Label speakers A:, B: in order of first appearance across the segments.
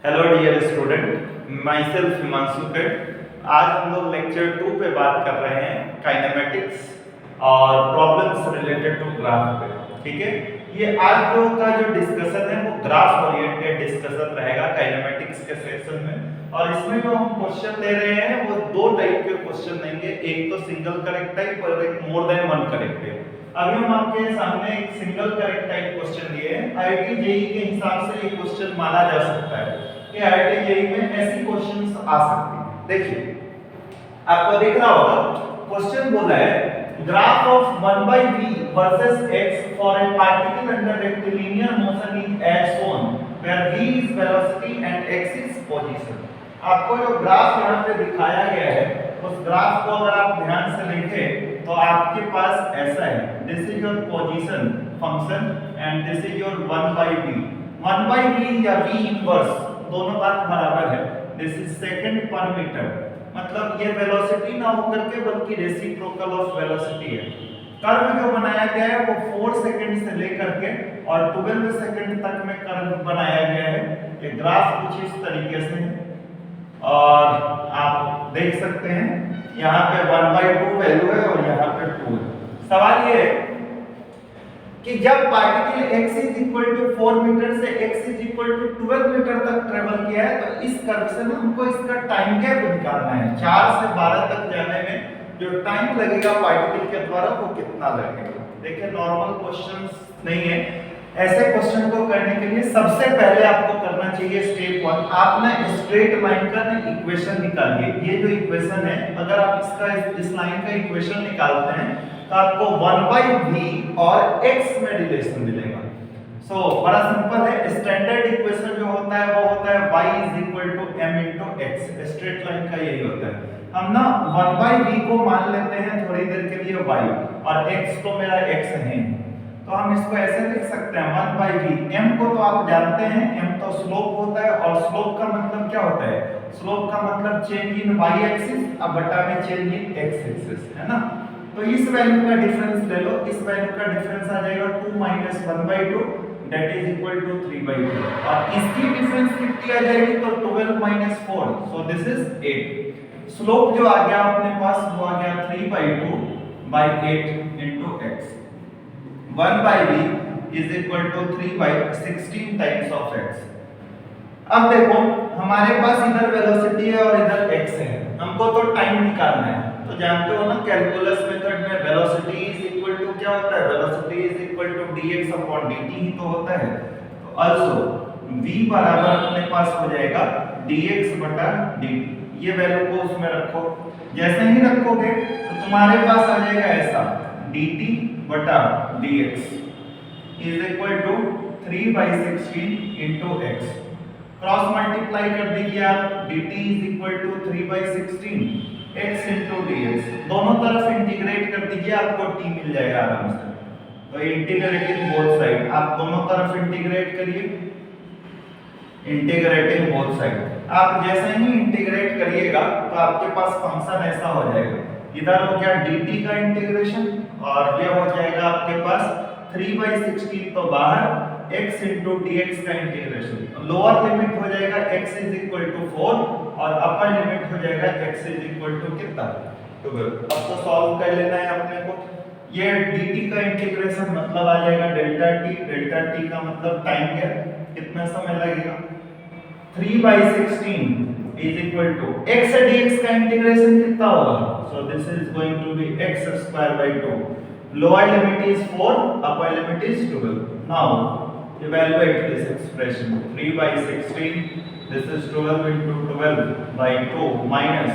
A: Hello dear student, myself Himanshu Kat. आज हम लोग लेक्चर 2 पे बात कर रहे हैं काइनेमेटिक्स और प्रॉब्लम्स रिलेटेड टू ग्राफ पे। ठीक है, ये आज लोग का जो डिस्कशन है वो ग्राफ ओरिएंटेड डिस्कशन रहेगा काइनेमेटिक्स के सेक्शन में। और इसमें जो हम क्वेश्चन ले रहे हैं वो दो टाइप के क्वेश्चन देंगे, एक तो सिंगल करेक्ट टाइप और एक more than one correct type. अभी हम आपके सामने एक सिंगल करेक्ट टाइप क्वेश्चन दिए हैं। आईआईटी जेईई के हिसाब से ये क्वेश्चन माना जा सकता है कि आईआईटी जेईई में ऐसी क्वेश्चंस आ सकती हैं। देखिए, आपको दिख रहा होगा क्वेश्चन बोला है graph of 1/v versus x for a particle under rectilinear motion is as shown where v is velocity and x is position. आपको जो ग्राफ यहां पे दिखाया गया है उस ग्राफ को अगर आप ध्यान से देखें तो आपके पास ऐसा है, this is your position function and this is your 1/v। 1/v या v इनवर्स दोनों बात बराबर है। दिस इज सेकंड पर मीटर, मतलब ये वेलोसिटी ना होकर के बल्कि रेसिप्रोकल ऑफ वेलोसिटी है। कर्व जो बनाया गया है वो 4 सेकंड से लेकर के और 12 सेकंड तक में कर्व बनाया गया है। ये ग्राफ कुछ इस तरीके से है और आप देख सकते हैं यहाँ पे 1/2 वैल्यू है और यहाँ पे 2 है। सवाल ये है कि जब particle x is equal to 4 meter से x is equal to 12 meter तक ट्रेवल किया है तो इस कर्व से ना हमको इसका टाइम गैप निकालना है। 4 से 12 तक जाने में जो टाइम लगेगा पार्टिकल के द्वारा वो कितना लगेगा। देखिए, नॉर्मल क्वेश्चंस नहीं है। ऐसे क्वेश्चन को करने के लिए सबसे पहले आपको करना चाहिए स्टेप 1, आप ना स्ट्रेट लाइन का ना इक्वेशन निकालिए। ये जो इक्वेशन है, अगर आप इसका इस लाइन का इक्वेशन निकालते हैं तो आपको 1/v और x में रिलेशन मिलेगा। सो बड़ा सिंपल है। स्टैंडर्ड इक्वेशन जो होता है वो होता है y = m × x। Straight line का यही होता है। हम ना 1/v को मान लेते हैं थोड़ी देर के लिए y और x तो मेरा x है, तो हम इसको ऐसे लिख सकते हैं 1/v। m को तो आप जानते हैं, m तो स्लोप होता है और स्लोप का मतलब क्या होता है? स्लोप का मतलब चेंज इन y एक्सिस अब बटा में चेंज इन x एक्सिस, है ना। तो इस वैल्यू का डिफरेंस ले लो, इस वैल्यू का डिफरेंस आ जाएगा 2 - 1/2 दैट इज इक्वल टू 3/2 और इसकी डिफरेंस कितनी आ जाएगी तो 12 - 4, सो दिस इज 8। स्लोप जो आ गया अपने पास वो आ गया 3/2/8 * x। 1/v is equal to 3/16 times of x। अब देखो हमारे पास इधर वेलोसिटी है और इधर x है, हमको तो टाइम निकालना है। तो जानते हो ना कैलकुलस मेथड में वेलोसिटी इज इक्वल टू क्या होता है? Velocity is equal to dx/dt ही तो होता है। तो आल्सो v बराबर अपने पास हो जाएगा dx/dt। ये वैल्यू को उसमें रखो, जैसे ही रखोगे तो तुम्हारे पास आ जाएगा ऐसा dt/dx is equal to 3/16 * x। Cross multiply कर दीजिए आप, dt is equal to 3/16 x * dx। दोनों तरफ इंटीग्रेट कर दीजिए, आपको t मिल जाएगा आराम से। तो इंटीग्रेटिंग बोथ साइड, आप दोनों तरफ इंटीग्रेट करिए, इंटीग्रेटिंग बोथ साइड। आप जैसे ही इंटीग्रेट करिएगा तो आपके पास फंक्शन ऐसा हो जाएगा, इधर हो गया dt का इंटीग्रेशन और ये हो जाएगा आपके पास 3/16 तो बाहर x * dx का इंटीग्रेशन। लोअर लिमिट हो जाएगा x = 4 और अपर लिमिट हो जाएगा x = कितना 12। अब तो सॉल्व कर लेना है अपने को। ये dt का इंटीग्रेशन मतलब आ जाएगा डेल्टा t का मतलब टाइम है, कितना समय लगेगा 3/16 = x से dx का इंटीग्रेशन कितना होगा? So this is going to be x² 2। Lower limit is 4, upper limit is 12। Now evaluate this expression 3/16, this is 12 * 12/2 minus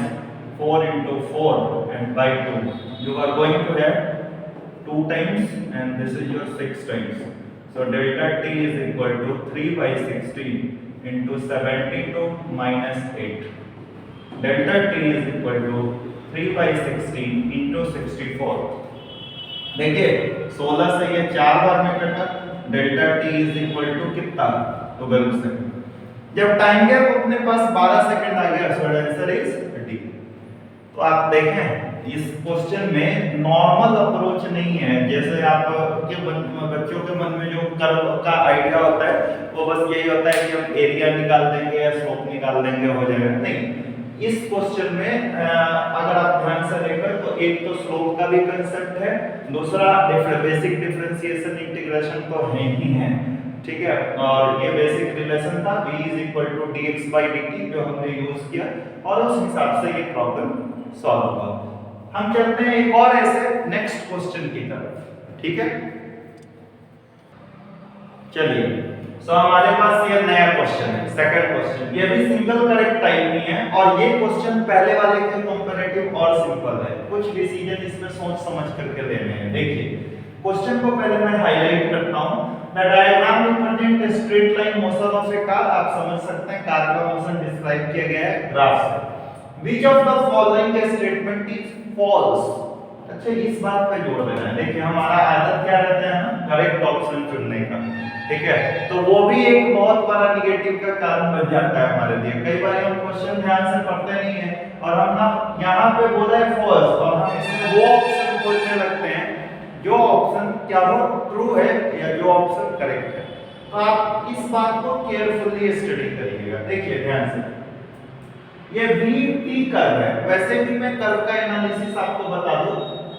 A: 4 * 4 and by 2. You are going to have 2 times and this is your 6 times. So delta t is equal to 3/16 into 72 minus 8. Delta t is equal to 3/16 into 64। देखिए 16 से ये 4 बार में कटा, delta t is equal to कितना 12 second. जब time gap अपने पास 12 second आ गया, सो आंसर इज d। तो आप देखें इस क्वेश्चन में नॉर्मल अप्रोच नहीं है। जैसे आपके बच्चों के मन में जो कर्व का आइडिया होता है वो बस यही होता है कि हम एरिया निकाल देंगे या डाल देंगे हो जाएगा, नहीं। इस क्वेश्चन में अगर आप ध्यान से देखें तो एक तो स्लोप का भी कंसेप्ट है, दूसरा बेसिक डिफरेंशिएशन इंटीग्रेशन तो है ही है, ठीक है। और ये बेसिक रिलेशन था v = dx/dt जो हमने यूज किया और उस हिसाब से ये प्रॉब्लम सॉल्व हुआ। हम चलते हैं एक और ऐसे नेक्स्ट क्वेश्चन की तरफ, ठीक है। चलिए, सो हमारे पास ये नया क्वेश्चन है, सेकंड क्वेश्चन। ये भी सिंगल करेक्ट टाइप ही है और ये क्वेश्चन पहले वाले के कंपैरेटिव और सिंपल है, कुछ डिसीजन इसमें सोच समझ करके लेने हैं। देखिए क्वेश्चन को पहले मैं हाईलाइट करता हूं। The diagram represent straight line motion of A car. आप समझ सकते हैं कार का मोशन डिस्क्राइब किया गया है ग्राफ से। Which of the following statement is false. अच्छा, इस बात पे जोर देना है। देखिए हमारा आदत क्या रहता है ना, करेक्ट ऑप्शन चुनने का, ठीक है। तो वो भी एक बहुत बड़ा निगेटिव का कारण बन जाता है हमारे लिए। कई बार हम क्वेश्चन ध्यान से पढ़ते नहीं है और हम ना यहाँ पे बोला है फॉल्स और हम इसमें वो ऑप्शन खोजने लगते हैं जो ऑप्शन क्या हो ट्रू है या जो ऑप्शन करेक्ट है। तो आप इस बात को केयरफुली स्टडी करिएगा। देखिए ध्यान से, ये VT कर्व है। वैसे भी मैं कर्व का एनालिसिस आपको बता दूं,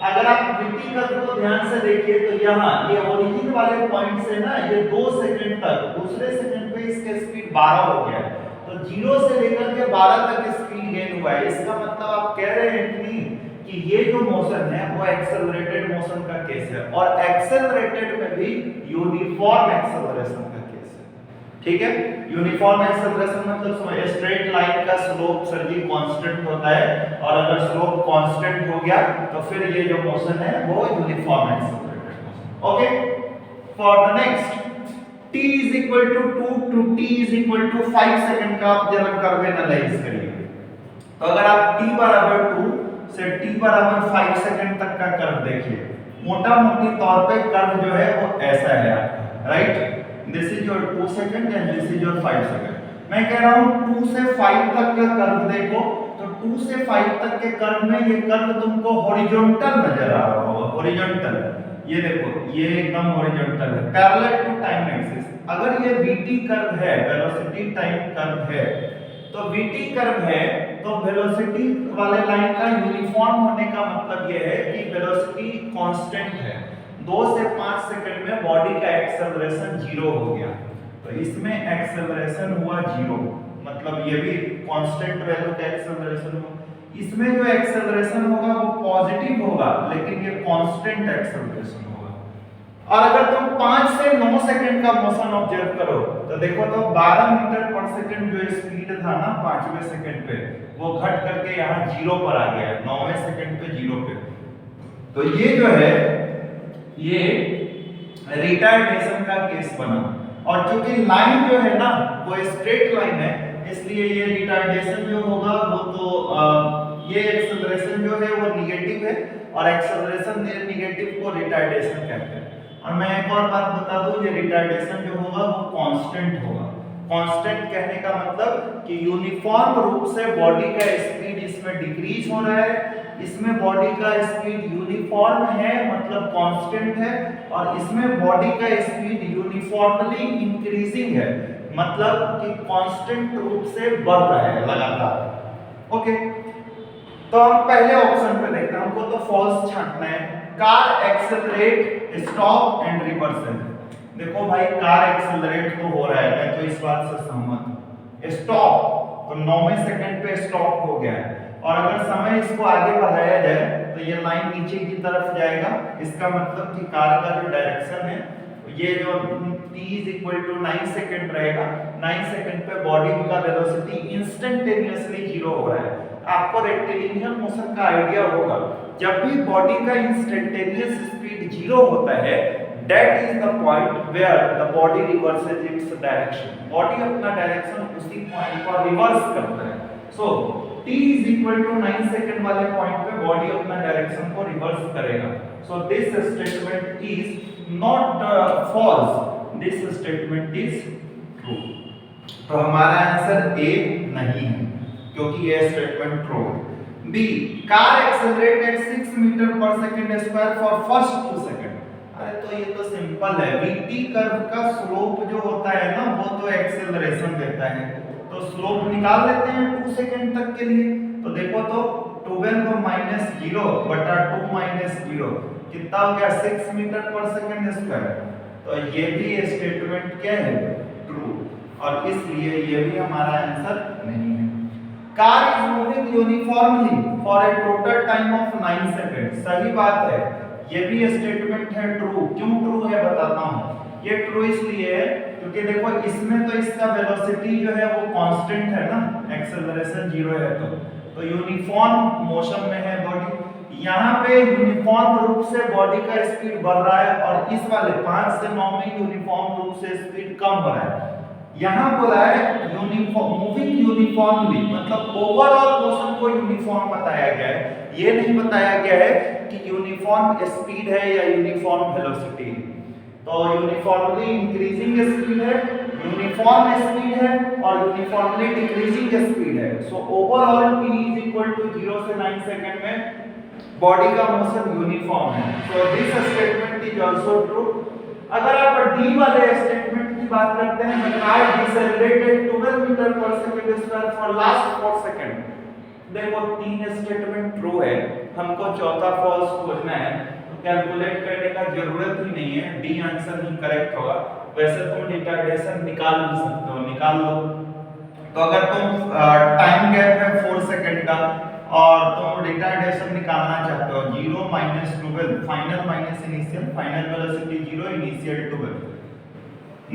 A: अगर आप VT कर्व को ध्यान से देखिए तो यहाँ ये ओरिजिन वाले पॉइंट से ना ये 2 सेकंड तक, दूसरे सेकंड पे इसका स्पीड 12 हो गया है। तो 0 से लेकर के 12 तक स्पीड गेन हुआ है। इसका मतलब आप कह रहे हैं कि ये जो मोशन है वो एक्सेलरेटेड मोशन का केस है और एक्सेलरेटेड में भी यूनिफॉर्म एक्सेलरेशन का केस है, ठीक है। यूनिफॉर्म एक्सेलरेशन मतलब समझ, स्ट्रेट लाइन का स्लोप सर जी कांस्टेंट होता है और अगर स्लोप कांस्टेंट हो गया तो फिर ये जो मोशन है वो uniform accelerated motion. Okay, for the next t = 2 to t = 5 second का आप जरा कर्व एनालाइज करिए। तो अगर आप t = 2 से t = 5 सेकंड तक का कर्व देखिए, मोटा मोटी तौर पे कर्व जो है वो ऐसा है आपका, right. This is your 2 second and this is your 5 second. मैं कह रहा हूं 2 से 5 तक का कर्व देखो तो 2 से 5 तक के कर्व में ये कर्व तुमको हॉरिजॉन्टल नजर आ रहा होगा, हॉरिजॉन्टल। ये देखो ये एकदम हॉरिजॉन्टल है, पैरेलल टू टाइम एक्सिस। अगर ये vt कर्व है, वेलोसिटी टाइम कर्व है, तो vt कर्व है तो वेलोसिटी वाले लाइन का यूनिफॉर्म होने का मतलब ये है कि वेलोसिटी कांस्टेंट है। 2 से 5 सेकंड में बॉडी का एक्सेलरेशन 0 हो गया, तो इसमें एक्सेलरेशन हुआ 0, मतलब ये भी कांस्टेंट वैल्यू का एक्सेलरेशन हुआ। इसमें जो एक्सेलरेशन होगा वो पॉजिटिव होगा लेकिन ये कांस्टेंट एक्सेलरेशन होगा। और अगर तुम 5 से 9 सेकंड का मोशन ऑब्जर्व करो तो देखो तो 12 मीटर पर सेकंड जो स्पीड था ना 5वें सेकंड पे, वो घट करके यहाँ 0 पर आ गया है, 9वें सेकंड पे 0 पे। तो ये जो है ये रिटार्डेशन का केस बना और चूंकि लाइन जो है ना वो स्ट्रेट लाइन है इसलिए ये रिटार्डेशन जो होगा वो तो ये एक्सेलरेशन जो है वो निगेटिव है और एक्सेलरेशन निगेटिव को रिटार्डेशन कहते हैं। और मैं एक और बात बता दूं, ये रिटार्डेशन जो होगा वो कांस्टेंट होगा। कांस्टेंट कहने का मतलब कि यूनिफॉर्म रूप से बॉडी का स्पीड इसमें डिक्रीज हो रहा है, इसमें बॉडी का स्पीड यूनिफॉर्म है मतलब कांस्टेंट है, और इसमें बॉडी का स्पीड यूनिफॉर्मली इंक्रीजिंग है मतलब कि कांस्टेंट रूप से बढ़ रहा है लगातार। ओके, तो हम पहले ऑप्शन पे देखते हैं, हमको तो फॉल्स छांटना है। Car accelerate, stop and reversal. देखो भाई कार एक्सेलरेट तो हो रहा है, मैं तो इस बात से सहमत हूं। स्टॉप तो 9वें सेकंड पे स्टॉप हो गया है और अगर समय इसको आगे बढ़ाया जाए तो ये लाइन नीचे की तरफ जाएगा। इसका मतलब कि कार का जो डायरेक्शन है ये जो t = 9 सेकंड रहेगा, 9 सेकंड पे बॉडी का वेलोसिटी इंस्टेंटेनियसली 0 हो रहा है। आपको रेक्टिलिनियर मोशन का आइडिया होगा, जब भी बॉडी का इंस्टेंटेनियस स्पीड 0 होता है that is the point where the body reverses its direction. Body अपना डायरेक्शन उसी पॉइंट पर रिवर्स करता है। so t = 9 सेकंड वाले पॉइंट पे बॉडी अपना डायरेक्शन को रिवर्स करेगा। so this statement is not false, this statement is true। तो हमारा आंसर A नहीं है क्योंकि ये स्टेटमेंट ट्रू है। B, car accelerate at 6 metre per second square for first 2 second. अरे तो ये तो सिंपल है, VT कर्व का स्लोप जो होता है ना वो तो एक्सेलरेशन देता है, तो तो स्लोप निकाल लेते हैं 2 सेकंड तक के लिए। तो देखो तो 12 को -0 बटा 2 -0 कितना हो गया 6 मीटर पर सेकंड स्क्वायर। तो ये भी स्टेटमेंट क्या है ट्रू, और इसलिए ये भी हमारा आंसर नहीं है। Car is moving uniformly for a total time of 9 second, सही बात है, ये भी स्टेटमेंट है ट्रू। क्यों ट्रू है बताता हूं। ये ट्रू इसलिए है क्योंकि देखो इसमें तो इसका वेलोसिटी जो है वो कांस्टेंट है ना, एक्सेलरेशन 0 है तो यूनिफॉर्म मोशन में है बॉडी। यहाँ पे यूनिफॉर्म रूप से बॉडी का स्पीड बढ़ रहा है और इस वाले 5 से 9 में यूनिफॉर्म रूप से स्पीड कम हो रहा है। यहाँ बोला है यूनिफॉर्म मूविंग यूनिफॉर्मली, मतलब ओवरऑल मोशन को यूनिफॉर्म बताया गया है, ये नहीं बताया गया है कि यूनिफॉर्म स्पीड है या यूनिफॉर्म वेलोसिटी। तो यूनिफॉर्मली इंक्रीजिंग स्पीड है, यूनिफॉर्म स्पीड है और यूनिफॉर्मली डिक्रीजिंग स्पीड है। So overall t is equal to 0 से 9 सेकंड में बॉडी का मोशन यूनिफॉर्म है। So this statement is also true. अगर आप डी वाले स्टेटमेंट की बात करते हैं, the car डिसेलरेटेड 12 metre per second square for last 4 second. देखो 3 स्टेटमेंट ट्रू है, हमको चौथा फॉल्स खोजना है, तो कैलकुलेट करने का जरूरत ही नहीं है, डी आंसर ही करेक्ट होगा। वैसे तुम रिटार्डेशन निकाल भी सकते हो, निकाल लो। तो अगर तुम टाइम गैप है 4 सेकंड का और तुम रिटार्डेशन निकालना चाहते हो 0 - 12 final minus initial, final velocity 0 initial 12,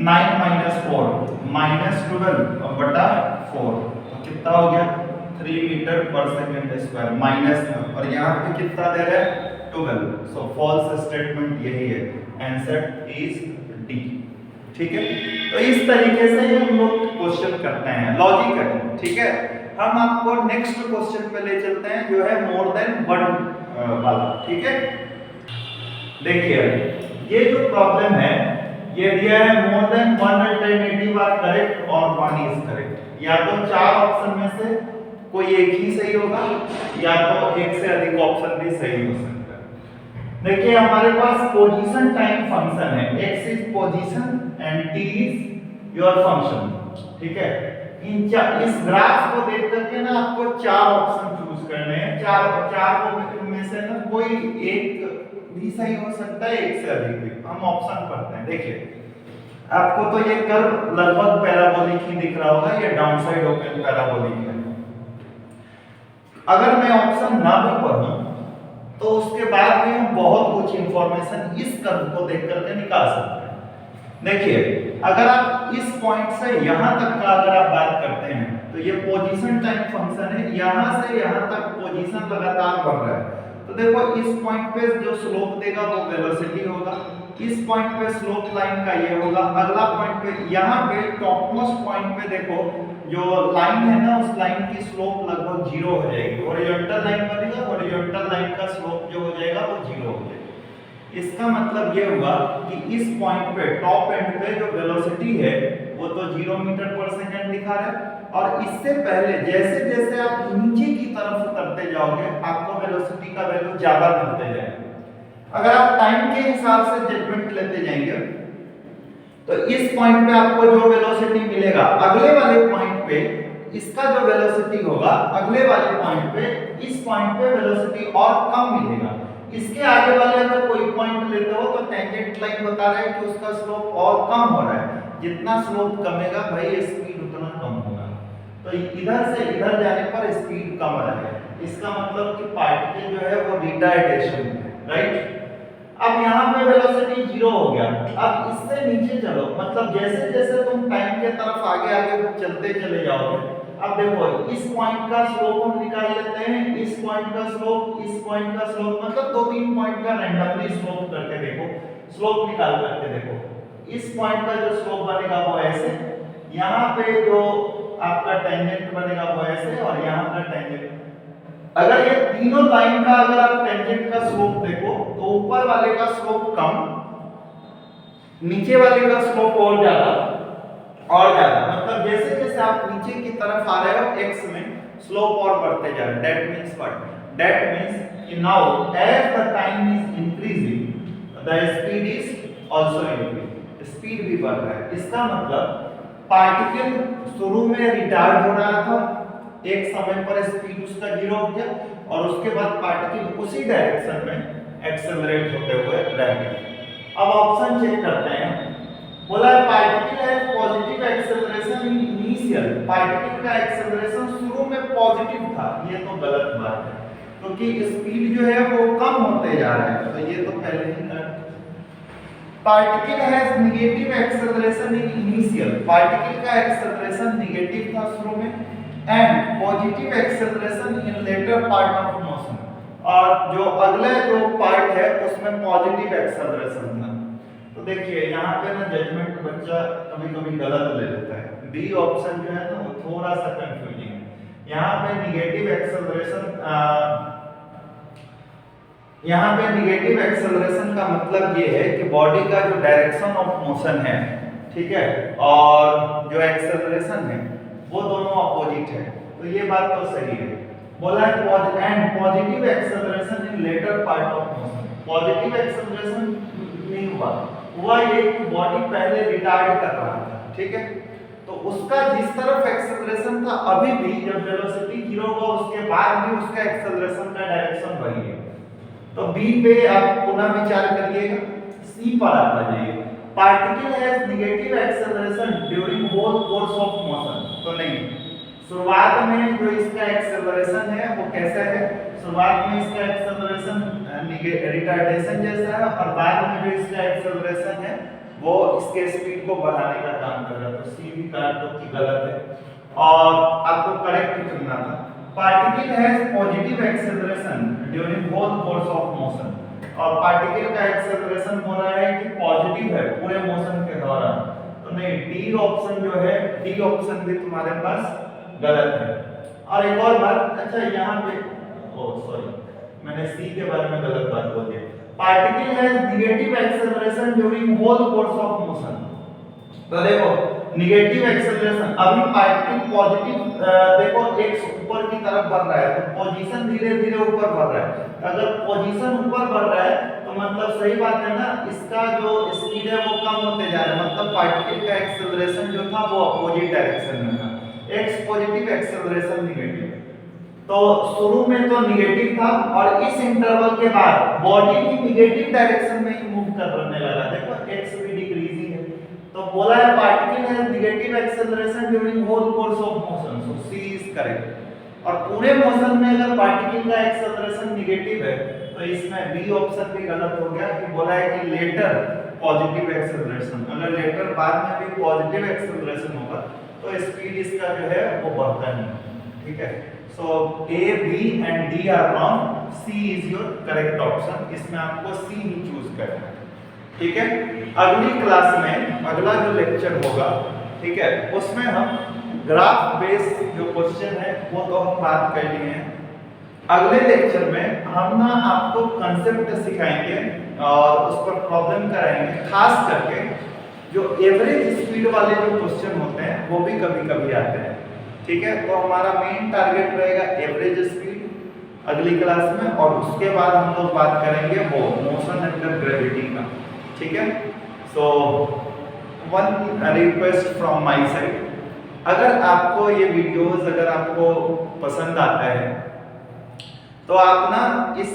A: 9 - 4 -12 बटा 4 तो कितना हो गया 3 metre per second square minus में, और यहाँ पे कितना दे रहा है 12। सो फॉल्स स्टेटमेंट यही है, आंसर इज डी। ठीक है, तो इस तरीके से हम लोग क्वेश्चन करते हैं, लॉजिक है। ठीक है, हम आपको नेक्स्ट क्वेश्चन पे ले चलते हैं जो है मोर देन 1 वाला। ठीक है, देखिए ये जो प्रॉब्लम है ये दिया है more than 1 alternative are correct और 1 इज करेक्ट। या तो 4 ऑप्शन में से कोई एक ही सही होगा या तो एक से अधिक ऑप्शन भी सही हो सकता है। देखिए हमारे पास पोजीशन टाइम फंक्शन है, x is position and t is your function. ठीक है, इस ग्राफ को देख करके ना आपको 4 ऑप्शन चूज करने हैं। चार को में से ना कोई एक भी सही हो सकता है, एक से अधिक भी। हम ऑप्शन पढ़ते हैं। देखिए आपको तो ये कर्व लगभग पैराबोलिक ही दिख रहा होगा, ये डाउन साइड ओपन पैराबोलिक है। अगर मैं ऑप्शन ना भी पढ़ूं तो उसके बाद भी हम बहुत कुछ इंफॉर्मेशन इस कर्व को देख करके निकाल सकते हैं। देखिए अगर आप इस पॉइंट से यहां तक का अगर आप बात करते हैं तो ये पोजीशन टाइम फंक्शन है, यहां से यहां तक पोजीशन लगातार बढ़ रहा है। तो देखो इस पॉइंट पे जो स्लोप देगा वो वेलोसिटी होगा, इस पॉइंट पे स्लोप लाइन का ये होगा, अगला पॉइंट पे यहां पे टॉप मोस्ट पॉइंट पे देखो जो लाइन है ना उस लाइन की स्लोप लगभग 0 हो जाएगी, हॉरिजॉन्टल लाइन बनेगा, हॉरिजॉन्टल लाइन का स्लोप जो हो जाएगा वो 0 हो जाएगा। इसका मतलब ये हुआ कि इस पॉइंट पे टॉप एंड पे जो वेलोसिटी है वो तो 0 मीटर पर सेकंड दिखा रहा है, और इससे पहले जैसे जैसे आप नीचे की तरफ उतरते जाओगे आपको वेलोसिटी का वैल्यू ज्यादा मिलते जाएगा। अगर आप टाइम के हिसाब से जजमेंट लेते जाएंगे तो इस पॉइंट पे आपको जो वेलोसिटी मिलेगा अगले वाले पॉइंट पे इसका जो वेलोसिटी होगा अगले वाले पॉइंट पे इस पॉइंट पे वेलोसिटी और कम मिलेगा। इसके आगे वाले अगर कोई पॉइंट लेते हो तो टेंजेंट लाइन बता रहा है कि उसका स्लोप और कम हो रहा है, जितना स्लोप कमेगा भाई स्पीड उतना कम होगा। तो इधर से इधर जाने पर स्पीड कम आ रहा है, इसका मतलब कि पार्टिकल जो है वो रिटार्डेशन है, राइट। अब यहाँ पे वेलोसिटी 0 हो गया, अब इससे नीचे चलो, मतलब जैसे जैसे तुम टाइम के तरफ आगे आगे चलते चले जाओगे। अब देखो इस पॉइंट का स्लोप हम निकाल लेते हैं, इस पॉइंट का स्लोप, इस पॉइंट का स्लोप, मतलब 2-3 पॉइंट का रैंडमली स्लोप करके देखो, स्लोप निकाल करके देखो। इस पॉइंट का जो स्लोप बनेगा वो ऐसे, यहाँ पे जो आपका टेंजेंट बनेगा वो ऐसे, और यहाँ का टेंजेंट। अगर ये तीनों लाइन का अगर आप टेंजेंट का स्लोप देखो तो ऊपर वाले का स्लोप कम, नीचे वाले का स्लोप और ज्यादा, मतलब जैसे जैसे आप नीचे की तरफ आ रहे हो x में स्लोप और बढ़ते जा रहा है। That means what? That means कि now as the time is increasing the speed is also increasing, speed भी बढ़ रहा है। इसका मतलब पार्टिकल शुरू में रिटार्ड हो रहा था, एक समय पर स्पीड उसका 0 हो गया और उसके बाद पार्टिकल उसी डायरेक्शन में एक्सेलरेट होते हुए रह गया। अब ऑप्शन चेक करते हैं। बोला है पार्टिकल है positive acceleration in initial, particle का एक्सेलरेशन शुरू में पॉजिटिव था, ये तो गलत बात है क्योंकि स्पीड जो है वो कम होते जा रहा है, तो ये तो पहले ही कर। Particle has negative acceleration in initial, particle का एक्सेलरेशन नेगेटिव था शुरू में, and positive acceleration in later part of motion, और जो अगला जो पार्ट है उसमें पॉजिटिव एक्सेलरेशन था। तो देखिए यहाँ पे ना जजमेंट बच्चा कभी-कभी गलत ले लेता है। बी ऑप्शन जो है ना वो थोड़ा सा कंफ्यूजिंग है। यहाँ पे नेगेटिव एक्सेलरेशन का मतलब ये है कि बॉडी का जो डायरेक्शन ऑफ मोशन है, ठीक है, और जो एक्सेलरेशन है वो दोनों अपोजिट है, तो ये बात तो सही है। बोला है and positive acceleration in later part of motion, positive acceleration नहीं हुआ ये कि बॉडी पहले रिटार्ड कर रहा था, ठीक है, तो उसका जिस तरफ एक्सेलरेशन था अभी भी जब वेलोसिटी 0 हुआ उसके बाद भी उसका एक्सेलरेशन का डायरेक्शन वही है। तो बी पे आप पुनः विचार करिएगा। सी पर आप आ जाइए। Particle has negative acceleration during whole course of motion, तो नहीं, शुरुआत में जो इसका एक्सेलरेशन है वो कैसा है, शुरुआत में इसका एक्सेलरेशन रिटार्डेशन जैसा है और बाद में जो इसका एक्सेलरेशन है वो इसके स्पीड को बढ़ाने का काम कर रहा है, तो सी भी काट दो कि गलत है और आपको करेक्ट चुनना था। Particle has positive acceleration during whole course of motion, और पार्टिकल का एक्सेलरेशन हो रहा है कि पॉजिटिव है पूरे मोशन के दौरान, तो नहीं, डी ऑप्शन जो है, डी ऑप्शन भी तुम्हारे पास गलत है। और एक और बात, अच्छा यहाँ पे मैंने सी के बारे में गलत बात बोल दी। Particle has negative acceleration during whole course of motion, तो देखो नेगेटिव एक्सेलरेशन, अभी पार्टिकल पॉजिटिव देखो x ऊपर की तरफ बढ़ रहा है, तो पोजीशन धीरे-धीरे ऊपर बढ़ रहा है। अगर पोजीशन ऊपर बढ़ रहा है तो मतलब सही बात है ना, इसका जो स्पीड है वो कम होते जा रहा है, मतलब पार्टिकल का एक्सेलरेशन जो था वो अपोजिट डायरेक्शन में था, x पॉजिटिव एक्सेलरेशन नेगेटिव। तो शुरू में तो नेगेटिव था और इस इंटरवल के बाद बॉडी भी नेगेटिव डायरेक्शन में ही मूव करने लगा, देखो x भी डिक्रीजिंग है, तो बोला है particle has negative acceleration during whole course of motion, so C is correct. और पूरे मोशन में अगर पार्टिकल का एक्सेलरेशन नेगेटिव है तो इसमें बी ऑप्शन भी गलत हो गया कि बोला है कि लेटर पॉजिटिव एक्सेलरेशन, अगर लेटर बाद में भी पॉजिटिव एक्सेलरेशन होगा तो स्पीड इसका जो है वो बढ़ता नहीं, ठीक है। So A B and D are wrong, C is your correct option, इसमें आपको सी ही चूज करना है, ठीक है। अगली क्लास में अगला जो लेक्चर होगा, ठीक है, उसमें हम ग्राफ बेस्ड जो क्वेश्चन है वो तो हम बात कर लिए हैं। अगले लेक्चर में हम ना आपको कंसेप्ट सिखाएंगे और उस पर प्रॉब्लम कराएंगे, खास करके जो एवरेज स्पीड वाले जो क्वेश्चन होते हैं वो भी कभी-कभी आते हैं, ठीक है। तो हमारा मेन टारगेट रहेगा एवरेज स्पीड अगली क्लास में, और उसके बाद हम लोग बात करेंगे वो मोशन अंडर ग्रेविटी का, ठीक है। So one request from my side, अगर आपको ये वीडियोस अगर आपको पसंद आता है तो आप ना इस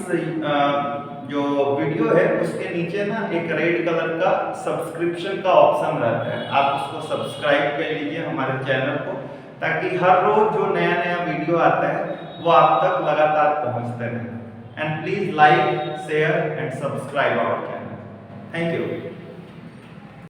A: जो वीडियो है उसके नीचे ना एक रेड कलर का सब्सक्रिप्शन का ऑप्शन रहता है, आप उसको सब्सक्राइब कर लीजिए हमारे चैनल को, ताकि हर रोज जो नया नया वीडियो आता है वो आप तक लगातार पहुंचते रहे। And please like, share and subscribe our channel. Thank you.